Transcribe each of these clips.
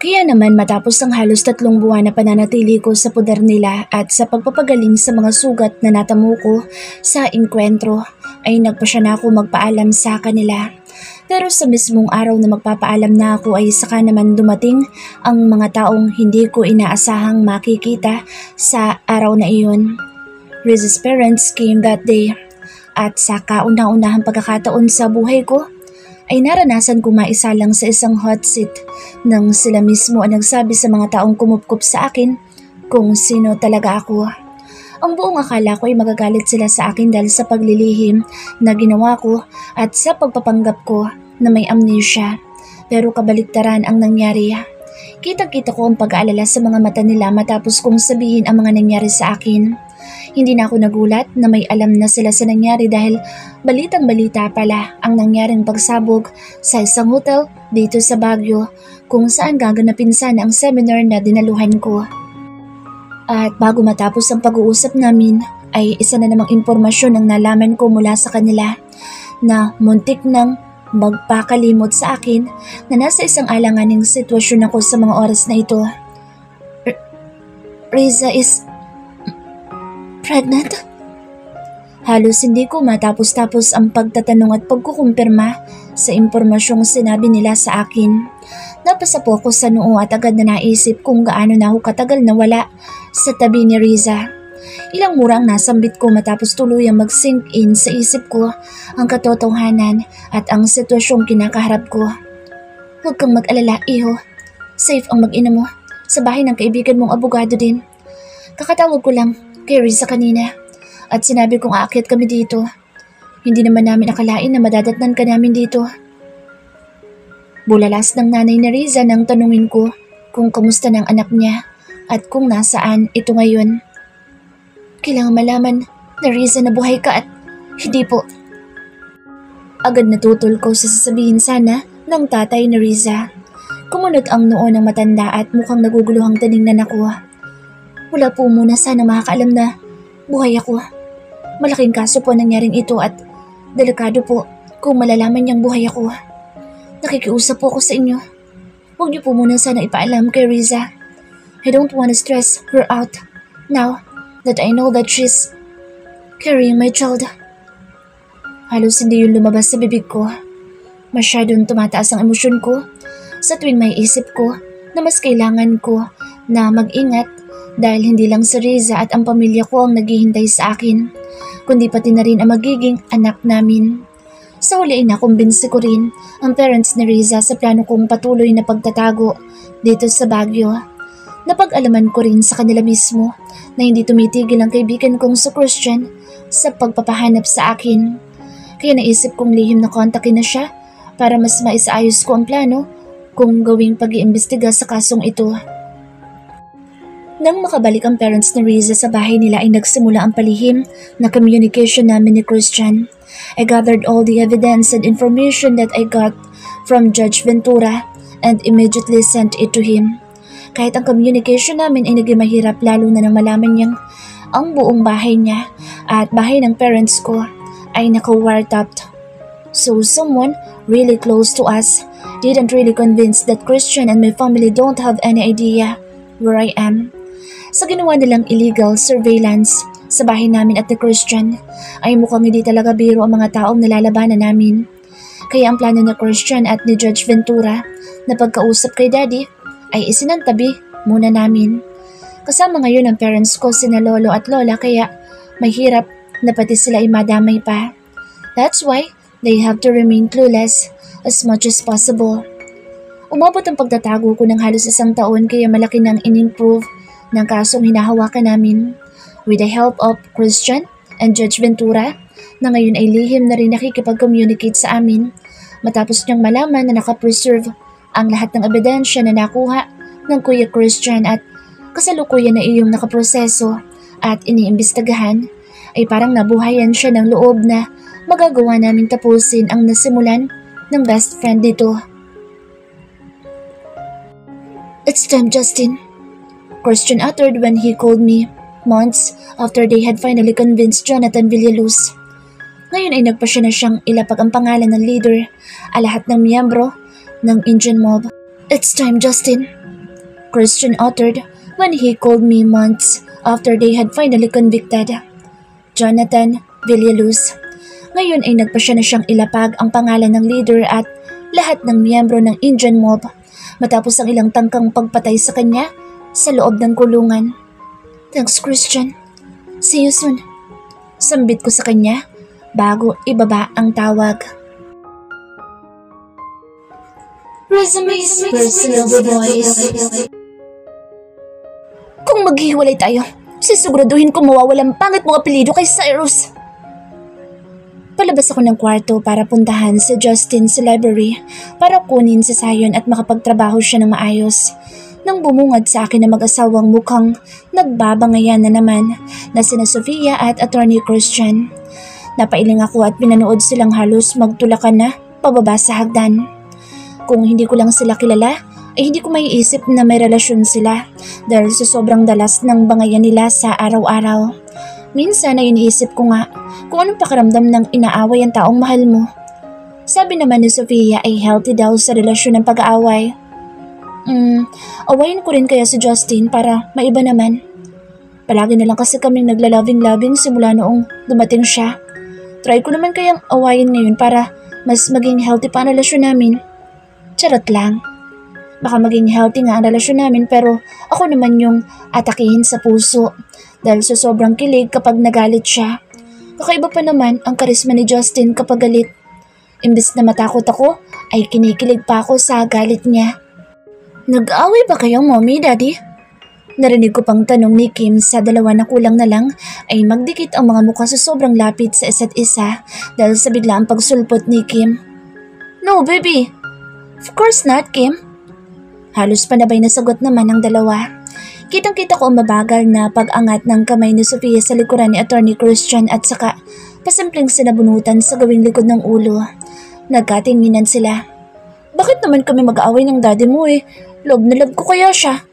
Kaya naman matapos ang halos 3 buwan na pananatili ko sa poder nila at sa pagpapagaling sa mga sugat na natamo ko sa inkwentro, ay nagpasya na ako magpaalam sa kanila. Pero sa mismong araw na magpapaalam na ako ay saka naman dumating ang mga taong hindi ko inaasahang makikita sa araw na iyon. Riz's parents came that day at sa kauna-unahang pagkakataon sa buhay ko, ay naranasan ko maisalang sa isang hot seat nang sila mismo ang nagsabi sa mga taong kumupkup sa akin kung sino talaga ako. Ang buong akala ko ay magagalit sila sa akin dahil sa paglilihim na ginawa ko at sa pagpapanggap ko na may amnesia. Pero kabaliktaran ang nangyari. Kitang-kita ko ang pag-aalala sa mga mata nila matapos kong sabihin ang mga nangyari sa akin. Hindi na ako nagulat na may alam na sila sa nangyari dahil balitang-balita pala ang nangyaring pagsabog sa isang hotel dito sa Baguio kung saan gaganapin sana ang seminar na dinaluhan ko. At bago matapos ang pag-uusap namin ay isa na namang impormasyon ang nalaman ko mula sa kanila na muntik nang magpakalimot sa akin na nasa isang alanganing sitwasyon ako sa mga oras na ito. Riza is pregnant? Halos hindi ko matapos-tapos ang pagtatanong at pagkukumpirma sa impormasyong sinabi nila sa akin. Napasa po ako sa noo at agad na naisip kung gaano na ako katagal na wala sa tabi ni Riza. Ilang mura ang nasambit ko matapos tuluyang mag-sink in sa isip ko ang katotohanan at ang sitwasyong kinakaharap ko. Huwag kang mag-alala, iho. Safe ang mag-ina mo sa bahay ng kaibigan mong abogado din. Kakatawag ko lang kay Riza kanina at sinabi kong aakyat kami dito. Hindi naman namin akalain na madadatnan ka namin dito. Bulalas ng nanay ni Riza nang tanungin ko kung kamusta ng anak niya at kung nasaan ito ngayon. Kailangan malaman na Riza na buhay ka at hindi po. Agad natutol ko sa sasabihin sana ng tatay ni Riza. Kumunot ang noo ng matanda at mukhang naguguluhang tiningnan ako. Wala po muna sana makakaalam na buhay ako. Malaking kaso po nangyaring ito at delikado po kung malalaman niyang buhay ako. Nakikiusap po ako sa inyo. Huwag niyo po muna sana ipaalam kay Riza. I don't want to stress her out now that I know that she's carrying my child. Halos hindi yun lumabas sa bibig ko. Masyadong tumataas ang emosyon ko sa tuwing may isip ko na mas kailangan ko na mag-ingat dahil hindi lang si Riza at ang pamilya ko ang naghihintay sa akin, kundi pati na rin ang magiging anak namin. Sa huli ay nakumbinsi ko rin ang parents ni Riza sa plano kong patuloy na pagtatago dito sa Baguio. Napag-alaman ko rin sa kanila mismo na hindi tumitigil ang kaibigan kong si Christian sa pagpapahanap sa akin. Kaya naisip kong lihim na kontakin na siya para mas maisaayos ko ang plano kung gawing pag-iimbestiga sa kasong ito. Nang makabalik ang parents ni Riza sa bahay nila ay nagsimula ang palihim na communication namin ni Christian. I gathered all the evidence and information that I got from Judge Ventura and immediately sent it to him. Kahit ang communication namin ay naging mahirap lalo na nang malaman niyang ang buong bahay niya at bahay ng parents ko ay naka-wiretapped. So someone really close to us didn't really convince that Christian and my family don't have any idea where I am. Sa ginawa nilang illegal surveillance sa bahay namin at ni Christian ay mukhang hindi talaga biro ang mga taong nilalabanan namin. Kaya ang plano ni Christian at ni Judge Ventura na pagkausap kay Daddy ay isinantabi muna namin. Kasama ngayon ang parents ko sina Lolo at Lola kaya may hirap na pati sila ay madamay pa. That's why they have to remain clueless as much as possible. Umabot ang pagtatago ko ng halos 1 taon kaya malaki nang in-improve ng kasong hinahawakan namin. With the help of Christian and Judge Ventura na ngayon ay lihim na rin nakikipag-communicate sa amin matapos niyang malaman na nakapreserve ang lahat ng ebidensya na nakuha ng Kuya Christian at kasalukuyan na iyong nakaproseso at iniimbestagahan ay parang nabuhayan siya ng loob na magagawa naming tapusin ang nasimulan ng best friend dito. It's time, Justin, Christian uttered when he called me months after they had finally convinced Jonathan Villaluz. Ngayon ay nagpasya na siyang ilapag ang pangalan ng leader, lahat ng miyembro ng Indian mob. It's time, Justin. Christian uttered when he called me months after they had finally convicted Jonathan Villaluz. Ngayon ay nagpa siya na siyang ilapag ang pangalan ng leader at lahat ng miyembro ng Indian mob matapos ang ilang tangkang pagpatay sa kanya sa loob ng kulungan. Thanks, Christian. See you soon. Sambit ko sa kanya bago ibaba ang tawag. Resume's personal voice. Kung maghiwalay tayo, sisiguraduhin ko mawawalang pangit mong apelido kay Cyrus. Palabas ako ng kwarto para puntahan si Justin sa library para kunin si Zion at makapagtrabaho siya ng maayos. Nang bumungad sa akin na mag-asawang mukhang nagbabangayan na naman na sina Sofia at Attorney Christian. Napailing ako at pinanood silang halos magtulakan na pababa sa hagdan. Kung hindi ko lang sila kilala, ay hindi ko maiisip na may relasyon sila dahil sa sobrang dalas ng bangayan nila sa araw-araw. Minsan ay iniisip ko nga kung anong pakiramdam ng inaaway ang taong mahal mo. Sabi naman ni Sofia ay healthy daw sa relasyon ng pag-aaway. Awayin ko rin kaya si Justin para maiba naman. Palagi na lang kasi kaming naglaloving-loving simula noong dumating siya. Try ko naman kayang awayin ngayon para mas maging healthy pa ang relasyon namin. Charot lang. Baka maging healthy nga ang relasyon namin pero ako naman yung atakihin sa puso dahil sa sobrang kilig kapag nagalit siya. Kakaiba pa naman ang karisma ni Justin kapag galit. Imbes na matakot ako, ay kinikilig pa ako sa galit niya. Nag-away ba kayong mommy, daddy? Narinig ko pang tanong ni Kim sa dalawa na kulang na lang ay magdikit ang mga mukha sa sobrang lapit sa isa't isa dahil sa biglaang pagsulpot ni Kim. No, baby. Of course not, Kim. Halos panabay na sagot naman ng dalawa. Kitang-kita ko ang mabagal na pag-angat ng kamay ni Sofia sa likuran ni Attorney Christian at saka pasimpleng sinabunutan sa gawing likod ng ulo. Nagkatinginan sila. Bakit naman kami mag-aaway ng daddy mo eh? Love na love ko kaya siya.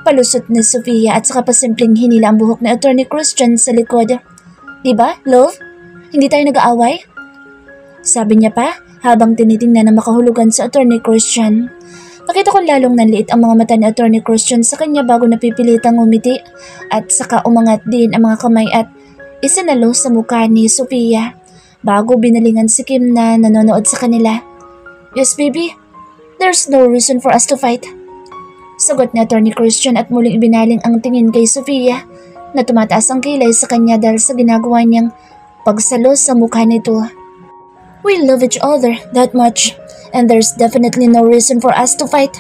Palusot ni Sofia at saka pasimpleng hinila ang buhok ni Attorney Christian sa likod. Diba, love? Hindi tayo nag-aaway? Sabi niya pa habang tinitingnan na makahulugan sa Attorney Christian. Nakita ko lalong nanliit ang mga mata ni Attorney Christian sa kanya bago napipilitang umiti at saka umangat din ang mga kamay at isinalo sa mukha ni Sofia bago binalingan si Kim na nanonood sa kanila. Yes, baby. There's no reason for us to fight. Sagot ni Attorney Christian at muling ibinaling ang tingin kay Sofia na tumataas ang kilay sa kanya dahil sa ginagawa niyang pagsalo sa mukha nito. We love each other that much and there's definitely no reason for us to fight.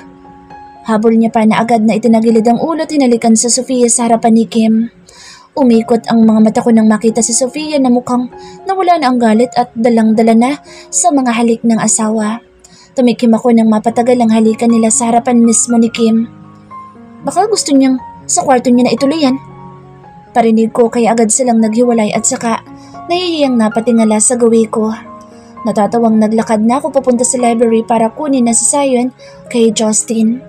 Habol niya pa na agad na itinagilid ang ulo at hinalikan sa Sofia sa harapan ni Kim. Umikot ang mga mata ko nang makita si Sofia na mukhang nawala na ang galit at dalang-dala na sa mga halik ng asawa. Tumikim ako nang mapatagal ang halikan nila sa harapan mismo ni Kim. Baka gusto niyang sa kwarto niya na ituloy yan. Parinig ko kaya agad silang naghiwalay at saka nahihiyang napatingala sa gawi ko. Natatawang naglakad na ako papunta sa library para kunin na si Zion kay Justin.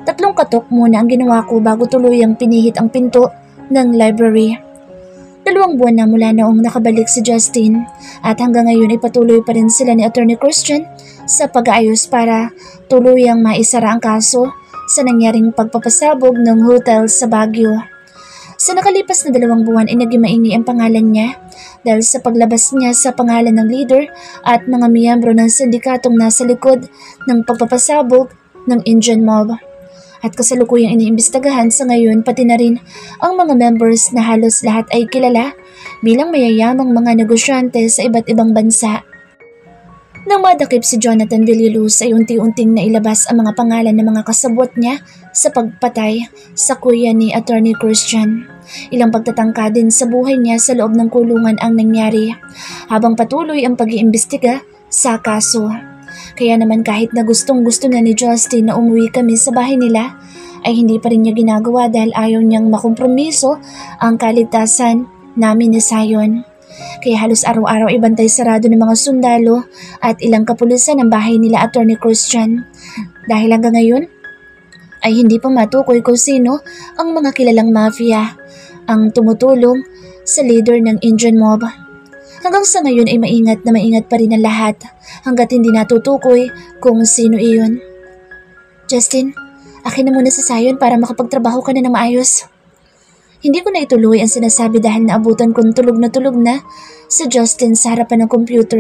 3 katok muna ang ginawa ko bago tuluyang pinihit ang pinto ng library. 2 buwan na mula noong nakabalik si Justin at hanggang ngayon ay patuloy pa rin sila ni Attorney Christian sa pag-aayos para tuluyang maisara ang kaso sa nangyaring pagpapasabog ng hotel sa Baguio. Sa nakalipas na 2 buwan ay naging maingi ang pangalan niya dahil sa paglabas niya sa pangalan ng leader at mga miyembro ng sindikatong nasa likod ng pagpapasabog ng Indian mob. At kasalukuyang iniimbestagahan sa ngayon pati na rin ang mga members na halos lahat ay kilala bilang mayayamang mga negosyante sa iba't ibang bansa. Nang madakip si Jonathan Villaluz ay unti-unting nailabas ang mga pangalan ng mga kasabwat niya sa pagpatay sa kuya ni Attorney Christian. Ilang pagtatangka din sa buhay niya sa loob ng kulungan ang nangyari habang patuloy ang pag-iimbestiga sa kaso. Kaya naman kahit na gustong-gusto na ni Justin na umuwi kami sa bahay nila ay hindi pa rin niya ginagawa dahil ayaw niyang makompromiso ang kaligtasan namin ni Zion. Kaya halos araw-araw ay bantay sarado ng mga sundalo at ilang kapulisan ng bahay nila Attorney Christian. Dahil hanggang ngayon ay hindi pa matukoy kung sino ang mga kilalang mafia ang tumutulong sa leader ng Indian mob. Hanggang sa ngayon ay maingat pa rin ang lahat hanggat hindi natutukoy kung sino iyon. Justin, Akin na muna sa sayon para makapagtrabaho ka na ng maayos. Hindi ko na ituloy ang sinasabi dahil naabutan kong tulog na si Justin sa harapan ng computer,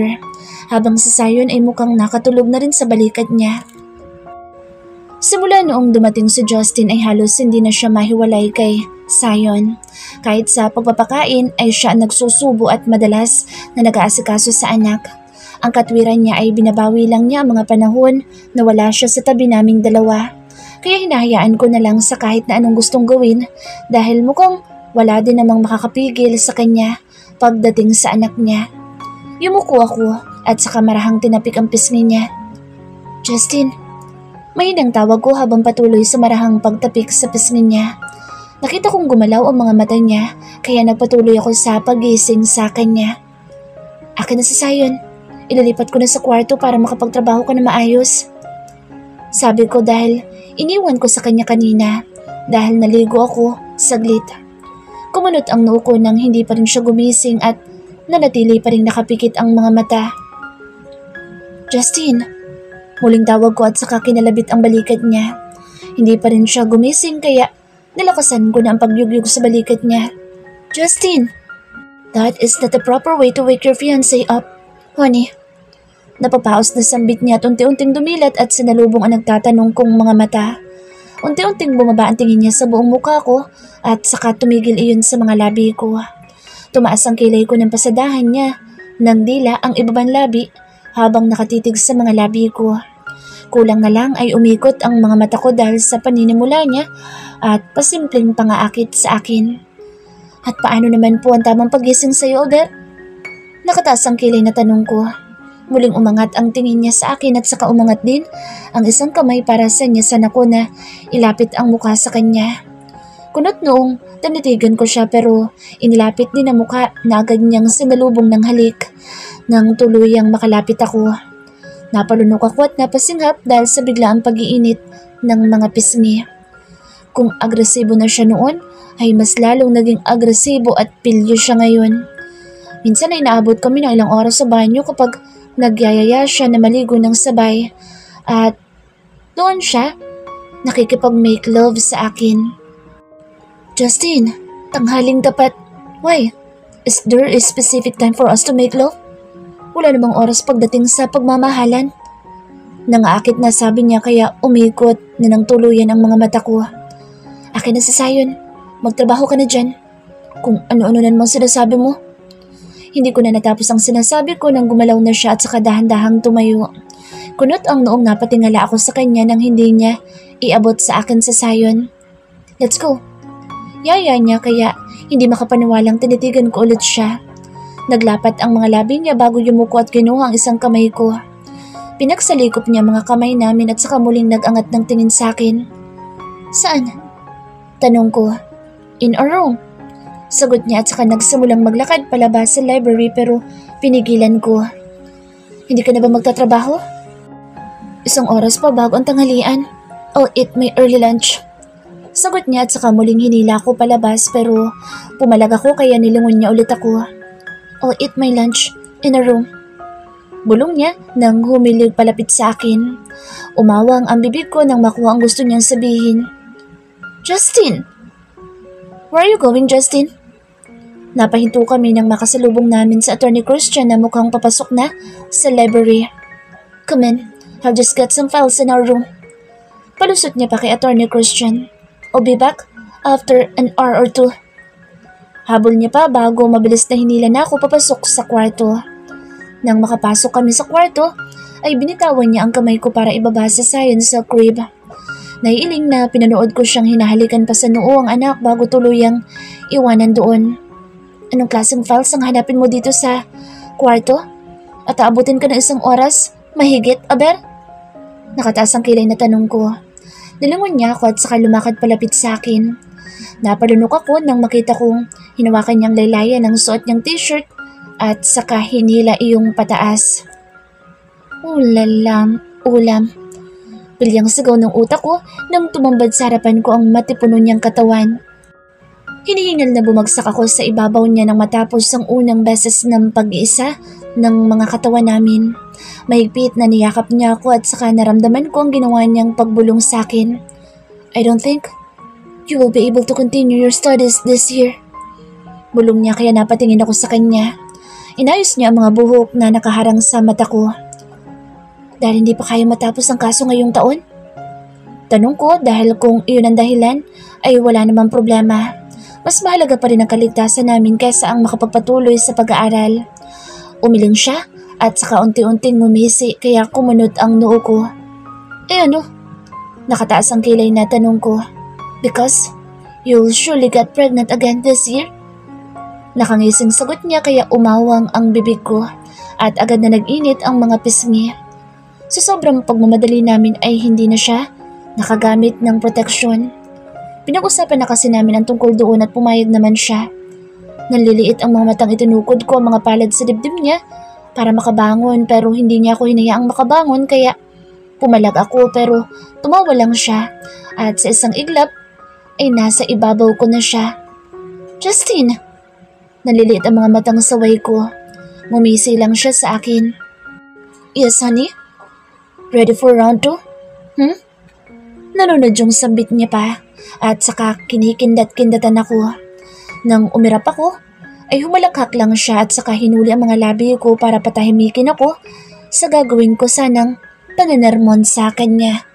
habang si Sayon ay mukhang nakatulog na rin sa balikat niya. Simula noong dumating si Justin ay halos hindi na siya mahiwalay kay Sayon. Kahit sa pagpapakain ay siya nagsusubo at madalas na nag-aasikaso sa anak. Ang katwiran niya ay binabawi lang niya ang mga panahon na wala siya sa tabi naming dalawa. Kaya hinahayaan ko na lang sa kahit na anong gustong gawin dahil mukhang wala din namang makakapigil sa kanya pagdating sa anak niya. Yumuko ako at saka marahang tinapik ang pisngi niya. Justin, mahinang tawag ko habang patuloy sa marahang pagtapik sa pisngi niya. Nakita kong gumalaw ang mga mata niya kaya nagpatuloy ako sa pagising sa kanya. Akin na si Sayon, ililipat ko na sa kwarto para makapagtrabaho ka na maayos. Sabi ko dahil iniwan ko sa kanya kanina dahil naligo ako saglit. Kumunot ang noo ko nang hindi pa rin siya gumising at nanatili pa rin nakapikit ang mga mata. Justin, muling tawag ko at saka kinalabit ang balikat niya. Hindi pa rin siya gumising kaya nalakasan ko na ang pagyugyug sa balikat niya. Justin, that is not the proper way to wake your fiancé up, honey. Napapaos na sambit niya at unti-unting dumilat at sinalubong ang nagtatanong kong mga mata. Unti-unting bumaba ang tingin niya sa buong mukha ko at saka tumigil iyon sa mga labi ko. Tumaas ang kilay ko ng pasadahan niya ng dila ang ibabang labi habang nakatitig sa mga labi ko. Kulang na lang ay umikot ang mga mata ko dahil sa paninimula niya at pasimpleng pangaakit sa akin. At paano naman po ang tamang pagising sa iyo, Albert? Nakataas ang kilay na tanong ko. Muling umangat ang tingin niya sa akin at saka umangat din ang isang kamay para sa niya sa nako na ilapit ang mukha sa kanya. Kunot noong tinitigan ko siya pero inilapit din ang mukha na agad niyang sinalubong ng halik nang tuluyang makalapit ako. Napalunok ako at napasinghap dahil sa biglaang pag-iinit ng mga pisngi. Kung agresibo na siya noon ay mas lalong naging agresibo at pilyo siya ngayon. Minsan ay naabot kami ng ilang oras sa banyo kapag nagyayaya siya na maligo ng sabay at doon siya nakikipag-make love sa akin. Justin, tanghaling dapat. Why? Is there a specific time for us to make love? Wala namang oras pagdating sa pagmamahalan. Nangaakit na sabi niya kaya umikot na ng tuluyan ang mga mata ko. Akin na si Sayon, magtrabaho ka na dyan. Kung ano-ano namang sinasabi mo. Hindi ko na natapos ang sinasabi ko nang gumalaw na siya at saka dahan-dahang tumayo. Kunot ang noong napatingala ako sa kanya nang hindi niya iabot sa akin sa Sayon. Let's go. Yaya niya kaya hindi makapaniwalang tinitigan ko ulit siya. Naglapat ang mga labi niya bago yumuko at kinuha ang isang kamay ko. Pinagsalikop niya mga kamay namin at saka muling nag-angat ng tingin sa akin. Saan? Tanong ko. In our room. Sagot niya at saka nagsimulang maglakad palabas sa library pero pinigilan ko. Hindi ka na ba magtatrabaho? Isang oras pa bago ang tanghalian. I'll eat my early lunch. Sagot niya at saka muling hinila ko palabas pero pumalag ako kaya nilingon niya ulit ako. I'll eat my lunch in a room. Bulong niya nang humilig palapit sa akin. Umawang ang bibig ko nang makuha ang gusto niyang sabihin. Justin! Where are you going, Justin? Napahinto kami nang makasalubong namin sa Attorney Christian na mukhang papasok na sa library. Come in, I've just got some files in our room. Palusot niya pa kay Attorney Christian. I'll be back after an hour or two. Habol niya pa bago mabilis na hinila na ako papasok sa kwarto. Nang makapasok kami sa kwarto, ay binitawan niya ang kamay ko para ibaba sa Sayon sa crib. Naiiling na pinanood ko siyang hinahalikan pa sa noo ang anak bago tuluyang iwanan doon. Anong klaseng files ang hanapin mo dito sa kwarto? At aabutin ka ng isang oras? Mahigit, Aber? Nakataas ang kilay na tanong ko. Nilingon niya ako at saka lumakad palapit sa akin. Napalunok ako nang makita kong hinawakan niyang laylayan ng suot niyang t-shirt at saka hinila iyong pataas. Ulalam, ulam. Bilyang sigaw ng utak ko nang tumambad sa harapan ko ang matipuno niyang katawan. Hinihingal na bumagsak ako sa ibabaw niya nang matapos ang unang beses ng pag-iisa ng mga katawan namin. Mahigpit na niyakap niya ako at saka naramdaman ko ang ginawa niyang pagbulong sa akin. I don't think you will be able to continue your studies this year. Bulong niya kaya napatingin ako sa kanya. Inayos niya ang mga buhok na nakaharang sa mata ko. Dahil hindi pa kaya matapos ang kaso ngayong taon? Tanong ko dahil kung iyon ang dahilan ay wala namang problema. Mas mahalaga pa rin ang kaligtasan namin kaysa ang makapagpatuloy sa pag-aaral. Umiling siya at saka unti-unting ngumisi kaya kumunot ang noo ko. Ano? Nakataas ang kilay na tanong ko. Because you'll surely get pregnant again this year? Nakangising sagot niya kaya umawang ang bibig ko at agad na nag-init ang mga pisngi. Sa sobrang pagmamadali namin ay hindi na siya nakagamit ng proteksyon. Pinag-usapan na kasi namin ang tungkol doon at pumayag naman siya. Nanliliit ang mga matang itinukod ko ang mga palad sa dibdib niya para makabangon pero hindi niya ako hinayaang makabangon kaya pumalag ako pero tumawa lang siya at sa isang iglap ay nasa ibabaw ko na siya. Justin! Naliliit ang mga matang saway ko. Mumisi lang siya sa akin. Yes, honey? Ready for round 2? Nanunod yung sambit niya pa at saka kinikindat-kindatan ako. Nang umirap ako, ay humalakhak lang siya at saka hinuli ang mga labi ko para patahimikin ako sa gagawin ko sanang pananarmon sa kanya.